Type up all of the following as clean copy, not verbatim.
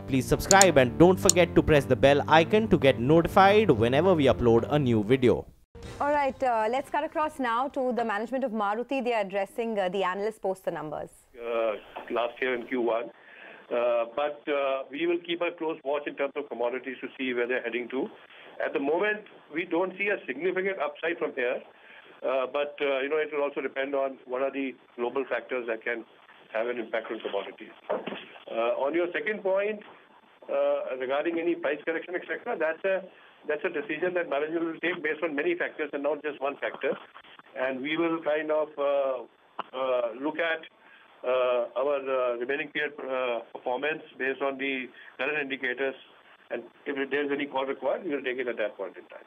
Please subscribe and don't forget to press the bell icon to get notified whenever we upload a new video. All right, let's cut across now to the management of Maruti. They are addressing the analysts post the numbers. Last year in Q1. But we will keep a close watch in terms of commodities to see where they're heading to. At the moment, we don't see a significant upside from here. But it will also depend on what are the global factors that can have an impact on commodities. On your second point, regarding any price correction, etc., that's a decision that management will take based on many factors and not just one factor. And we will kind of look at our remaining period performance based on the current indicators, and if there's any call required, we will take it at that point in time.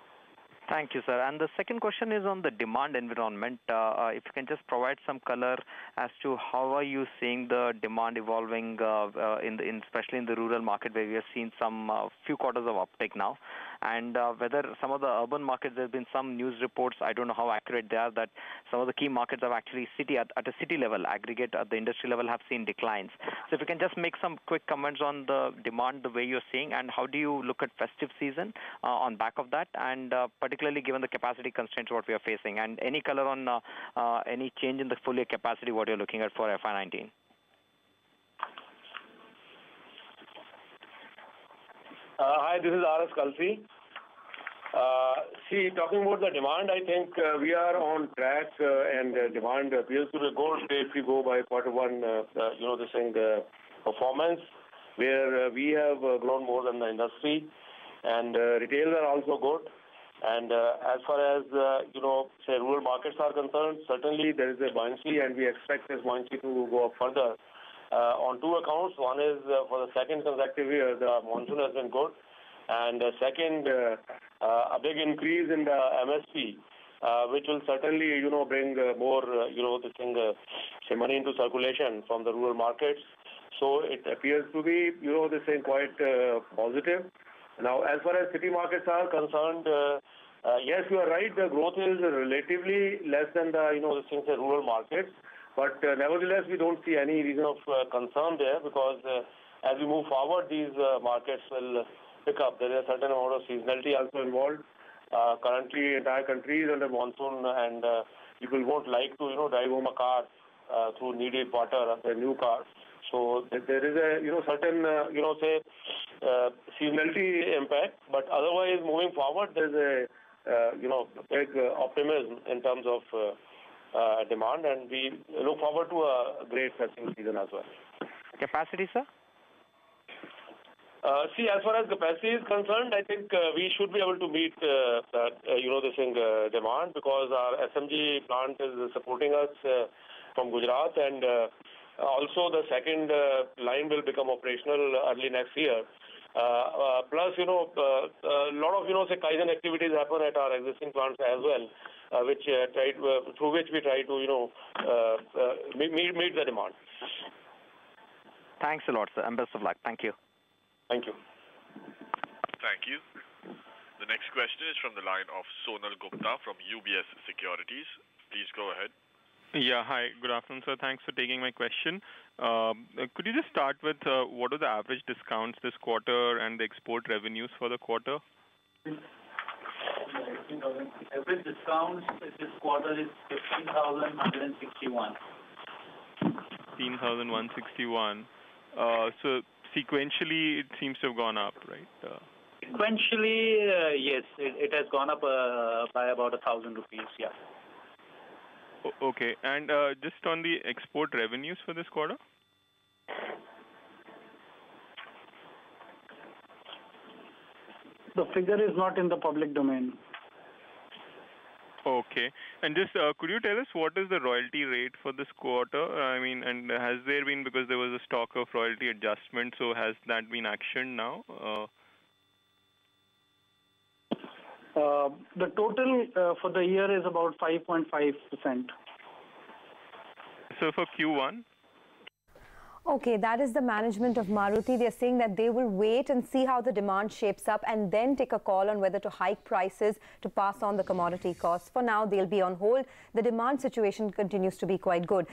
Thank you, sir. And the second question is on the demand environment. If you can just provide some color as to how are you seeing the demand evolving, especially in the rural market where we have seen some few quarters of uptake now, and whether some of the urban markets, there have been some news reports, I don't know how accurate they are, that some of the key markets have actually at a city level, aggregate at the industry level, have seen declines. So if you can just make some quick comments on the demand, the way you're seeing, and how do you look at festive season on back of that, and particularly given the capacity constraints what we are facing, and any color on any change in the full year capacity what you're looking at for FY19. Hi, this is R.S. Kalsi. Talking about the demand, I think we are on track and demand appears to be good if we go by Q1, performance, where we have grown more than the industry, and retail are also good. And as far as, rural markets are concerned, certainly there is a buoyancy, and we expect this buoyancy to go up further. On two accounts. One is for the second consecutive year, the monsoon has been good. And second, a big increase in the MSP, which will certainly, bring more, money into circulation from the rural markets. So it appears to be, quite positive. Now, as far as city markets are concerned, yes, you are right. The growth is relatively less than the, rural markets. But nevertheless, we don't see any reason of concern there, because as we move forward, these markets will pick up. There is a certain amount of seasonality also involved. Currently, entire country is under monsoon, and people won't like to, drive home a car through knee-deep water, their new car. So there is a, certain, seasonality impact. But otherwise, moving forward, there's a, big optimism in terms of demand, and we look forward to a great festival season as well. Capacity, sir? As far as capacity is concerned, I think we should be able to meet demand, because our SMG plant is supporting us from Gujarat, and also the second line will become operational early next year. Plus, a lot of, Kaizen activities happen at our existing plants as well, through which we try to, meet the demand. Thanks a lot, sir, and best of luck. Thank you. Thank you. Thank you. The next question is from the line of Sonal Gupta from UBS Securities. Please go ahead. Yeah, hi. Good afternoon, sir. Thanks for taking my question. Could you just start with what are the average discounts this quarter and the export revenues for the quarter? Average discounts this quarter is 15,161. 15,161. So sequentially, it seems to have gone up, right? Sequentially, yes, it has gone up by about 1,000 rupees. Yeah. Okay, and just on the export revenues for this quarter? The figure is not in the public domain. Okay, and just could you tell us what is the royalty rate for this quarter? I mean, and has there been, because there was a stock of royalty adjustment, so has that been actioned now? The total for the year is about 5.5%. So for Q1? Okay, that is the management of Maruti. They're saying that they will wait and see how the demand shapes up and then take a call on whether to hike prices to pass on the commodity costs. For now, they'll be on hold. The demand situation continues to be quite good.